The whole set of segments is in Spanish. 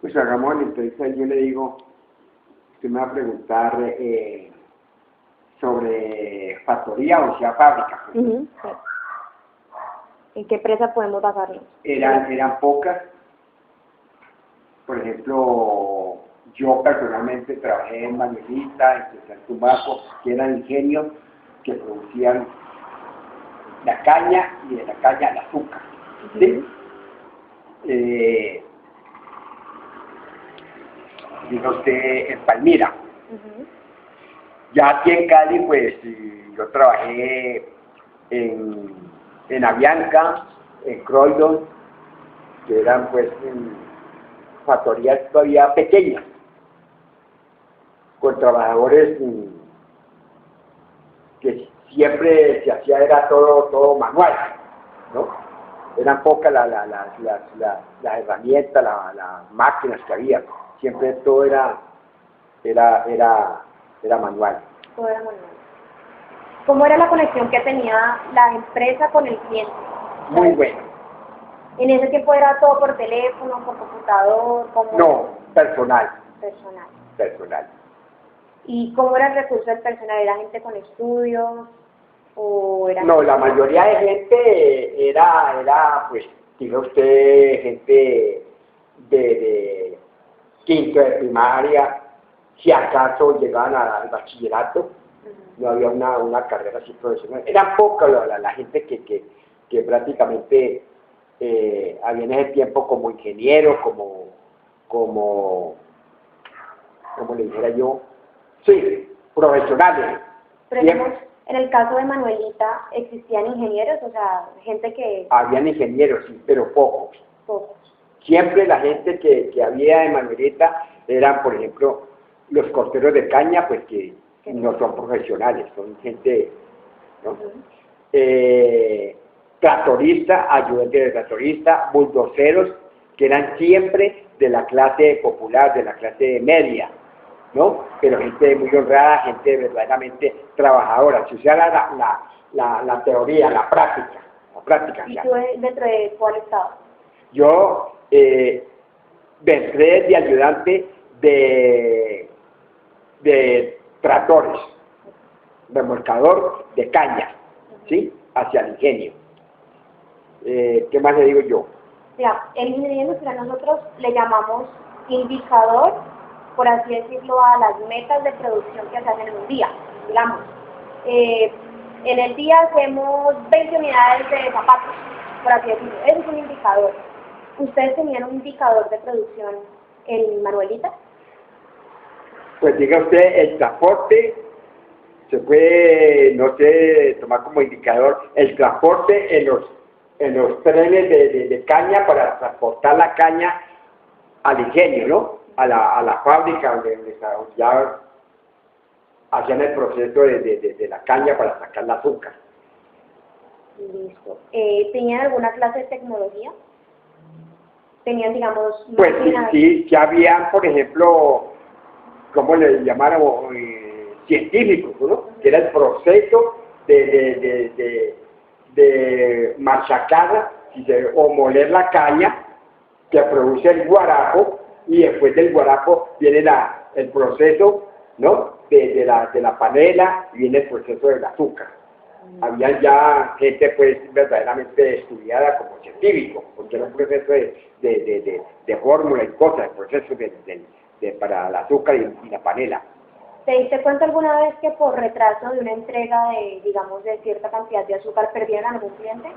Pues hagamos, entonces yo le digo, usted me va a preguntar sobre factoría o sea fábrica. Pues. Sí. ¿En qué empresa podemos basarnos? Eran pocas. Por ejemplo, yo personalmente trabajé en Manuelita, en Cesar Tumbaco, que eran ingenios que producían la caña y de la caña el azúcar. ¿Sí? Diga usted en Palmira. Ya aquí en Cali, pues yo trabajé en Avianca, en Croydon, que eran pues factorías todavía pequeñas, con trabajadores que siempre se hacía era todo manual, ¿no? Eran pocas las herramientas, las máquinas que había, siempre todo era manual. Todo era manual. ¿Cómo era la conexión que tenía la empresa con el cliente? Muy bueno. ¿En ese tiempo era todo por teléfono, por computador? No, personal. Personal. ¿Y cómo era el recurso del personal? ¿Era gente con estudios? ¿O era no, la mayoría de gente era pues, diga usted, gente de quinto de primaria, si acaso llegaban al bachillerato, no había una carrera así profesional. Era poca la gente que prácticamente había en ese tiempo como ingeniero, como le dijera yo, sí, profesionales. Pero en el caso de Manuelita, ¿existían ingenieros? O sea, gente que... Habían ingenieros, sí, pero pocos. Pocos. Siempre la gente que había en Manuelita eran, por ejemplo, los corteros de caña, pues que no son profesionales, son gente, ¿no? Tractoristas, ayudantes de tractorista, buldoceros, que eran siempre de la clase popular, de la clase media, ¿no? Pero gente muy honrada, gente verdaderamente trabajadora. Si usara la teoría, la práctica. ¿Y tú dentro de cuál estado? Yo entré de ayudante de tractores, remolcador de caña, ¿sí? Hacia el ingenio. ¿Qué más le digo yo? Mira, el ingeniería industrial nosotros le llamamos indicador, por así decirlo, a las metas de producción que se hacen en un día. Digamos, en el día hacemos 20 unidades de zapatos, por así decirlo. Ese es un indicador. ¿Ustedes tenían un indicador de producción en Manuelita? Pues diga usted, el transporte se puede, no sé, tomar como indicador el transporte en los trenes de caña para transportar la caña al ingenio, ¿no? A la fábrica donde ya hacían el proceso de la caña para sacar el azúcar. Listo. ¿Tenían alguna clase de tecnología? ¿Tenían, digamos, pues máquinas? sí, había, por ejemplo, ¿cómo le llamaron? Científicos, ¿no? Que era el proceso de machacar o moler la caña que produce el guarapo, y después del guarapo viene el proceso, ¿no? de la panela, y viene el proceso del azúcar. Había ya gente pues verdaderamente estudiada como científico, porque era un proceso de fórmula y cosas, el proceso para el azúcar y la panela. ¿Te diste cuenta alguna vez que por retraso de una entrega de cierta cantidad de azúcar perdieron a algún cliente?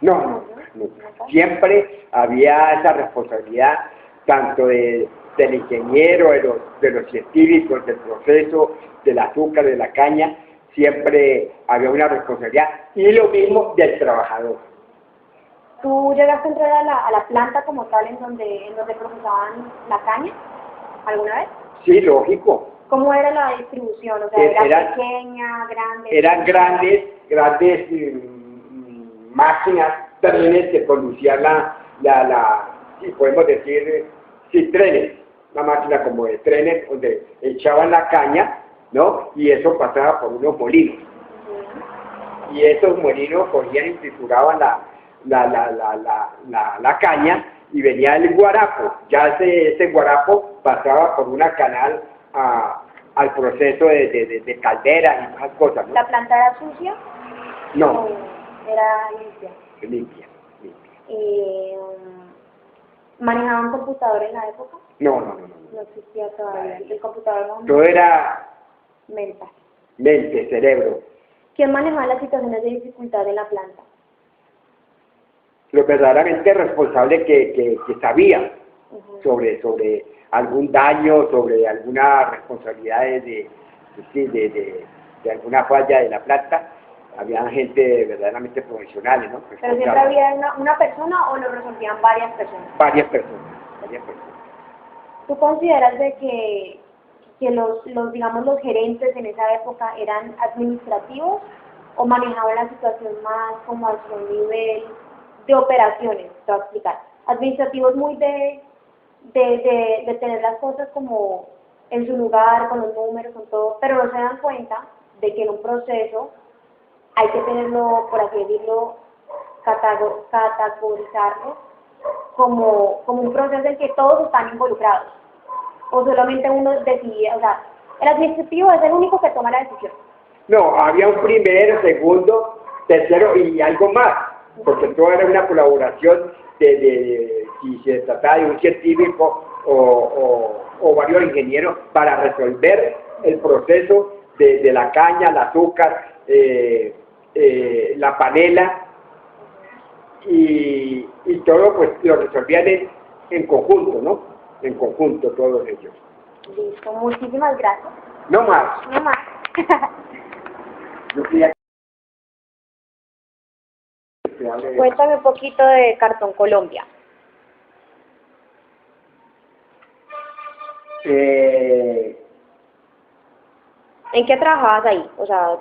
No. Siempre había esa responsabilidad tanto del ingeniero, de los científicos, del proceso, del azúcar, de la caña, siempre había una responsabilidad, y lo mismo del trabajador. ¿Tú llegaste a entrar a la planta como tal en donde procesaban la caña alguna vez? Sí, lógico. ¿Cómo era la distribución? O sea, ¿era pequeña, grande? Eran grandes máquinas, trenes que conducían si podemos decir, trenes, una máquina como de trenes donde echaban la caña, ¿no? Y eso pasaba por unos molinos. Y esos molinos cogían y trituraban la caña y venía el guarapo. Ya ese guarapo pasaba por una canal al proceso de caldera y esas cosas, ¿no? ¿La planta era sucia? No, ¿O era limpia? limpia, limpia. ¿Manejaban computador en la época? No, no, no, No no. existía todavía. El computador no. Todo era Menta. mente, cerebro. ¿Quién manejaba las situaciones de dificultad en la planta? Lo verdaderamente responsable que sabía sobre algún daño, sobre alguna responsabilidad de alguna falla de la planta. Había gente verdaderamente profesionales, ¿no? ¿Pero siempre había una persona o lo resolvían varias personas? Varias personas, varias personas. ¿Tú consideras de que digamos, los gerentes en esa época eran administrativos o manejaban la situación más como a su nivel de operaciones? Te voy a explicar. Administrativos muy de tener las cosas como en su lugar, con los números, con todo, pero no se dan cuenta de que en un proceso hay que tenerlo, por así decirlo, categorizarlo como un proceso en que todos están involucrados. O solamente uno decide, o sea, el administrativo es el único que toma la decisión. No, había un primero, segundo, tercero y algo más, porque todo era una colaboración si se trataba de un científico o varios ingenieros para resolver el proceso de la caña, el azúcar, la panela y todo pues lo resolvían en conjunto, ¿no? En conjunto todos ellos. Listo, muchísimas gracias. No más. No más. Yo quería Cuéntame un poquito de Cartón Colombia. ¿En qué trabajabas ahí? O sea,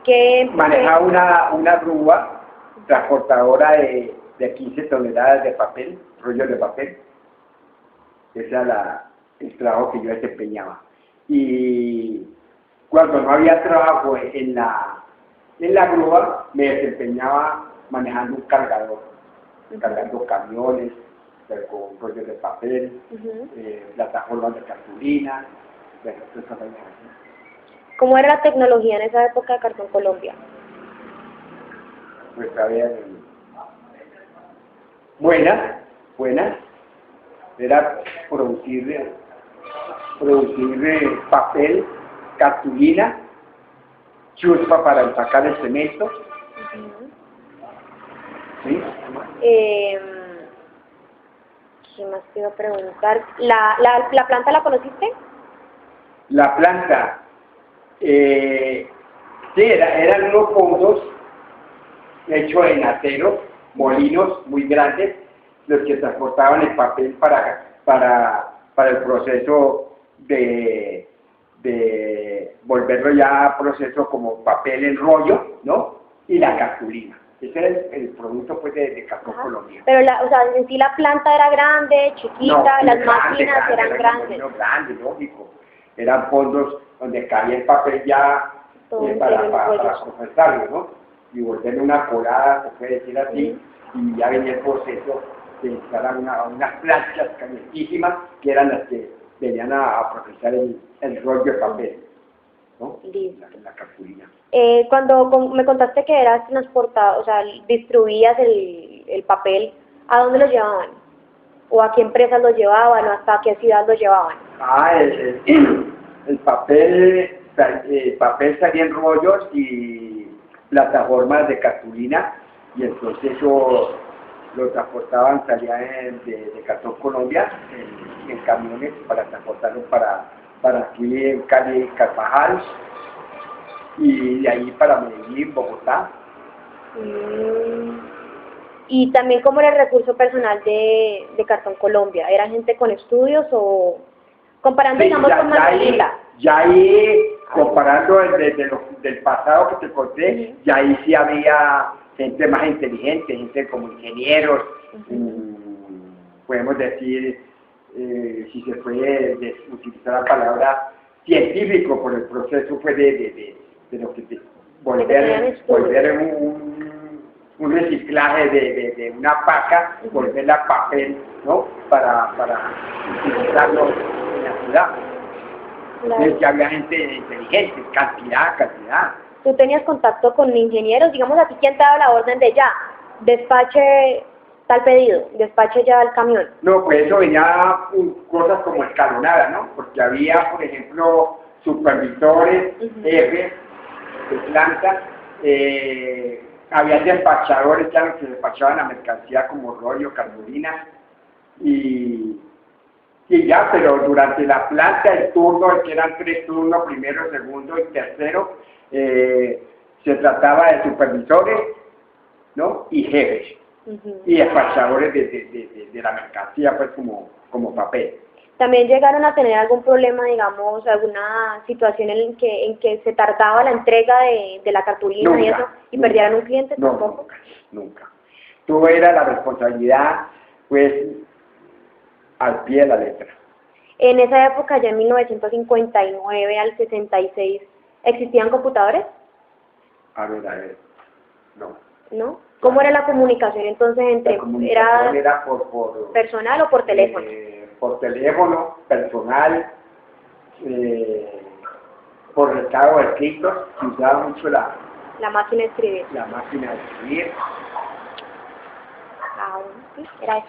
¿qué manejaba una grúa transportadora de 15 toneladas de papel, rollos de papel. Ese era el trabajo que yo desempeñaba. Y cuando no había trabajo en la grúa, me desempeñaba manejando un cargador, cargando camiones con rollos de papel, plataformas de cartulina, bueno, eso es. ¿Cómo era la tecnología en esa época de Cartón Colombia? Pues había buena, era producir papel, cartulina, chuspa para empacar el cemento. ¿Sí? ¿Qué más te iba a preguntar? ¿La planta la conociste? La planta, sí, eran unos fondos hechos en acero, molinos muy grandes, los que transportaban el papel para el proceso de volverlo ya a proceso como papel en rollo, ¿no? Y la cartulina. Ese era el producto pues de Cartón Colombia. Pero o sea, en sí la planta era grande, chiquita, No, las máquinas eran grandes. No, grande, lógico. Eran fondos donde cabía el papel ya para procesarlo, ¿no? Y volverle una colada, se puede decir así, y ya venía el proceso de instalar unas planchas calientísimas que eran las que venían a procesar el rollo de papel, ¿no? La cartulina. Cuando me contaste que eras transportado, o sea, distribuías el papel, ¿a dónde lo llevaban? ¿O a qué empresas lo llevaban? ¿O hasta qué ciudad lo llevaban? El papel salía en rollos y plataformas de cartulina, y entonces eso lo transportaban, salía de Cartón Colombia en camiones para transportarlo para aquí en Cali, Carvajal, y de ahí para Medellín, Bogotá. Y también, ¿cómo era el recurso personal de Cartón Colombia? ¿Era gente con estudios o comparando, Sí, digamos, con Magdalena? Ya ahí, comparando del pasado que te conté, ya ahí sí había gente más inteligente, gente como ingenieros, podemos decir, si se puede utilizar la palabra científico por el proceso pues de lo que volver un reciclaje de una paca, volverla a papel, ¿no? Para utilizarlo en la ciudad. Claro. Entonces ya había gente inteligente, cantidad. Tú tenías contacto con ingenieros, digamos, a ti quién te daba la orden de ya, despache tal pedido, despache ya el camión. No, pues eso venía cosas como escalonadas, ¿no? Porque había, por ejemplo, supervisores, jefes de planta, había despachadores ya los que despachaban la mercancía como rollo, cartulina, y ya, pero durante la planta, el turno, que eran 3 turnos, primero, segundo y tercero, se trataba de supervisores, ¿no? Y jefes, y despachadores de la mercancía, pues como papel. ¿También llegaron a tener algún problema, digamos, alguna situación en que se tardaba la entrega de la cartulina Nunca, y eso, y nunca. perdieran un cliente No, tampoco? nunca. Todo era la responsabilidad, pues, al pie de la letra. En esa época, ya en 1959 al 66, ¿existían computadores? A ver, no. ¿No? ¿Cómo era la comunicación entonces entre, La comunicación era por personal o por teléfono? Por teléfono, personal, por recado de escritos, se usaba mucho La máquina de escribir. la máquina de escribir. Ah, bueno, sí, era eso.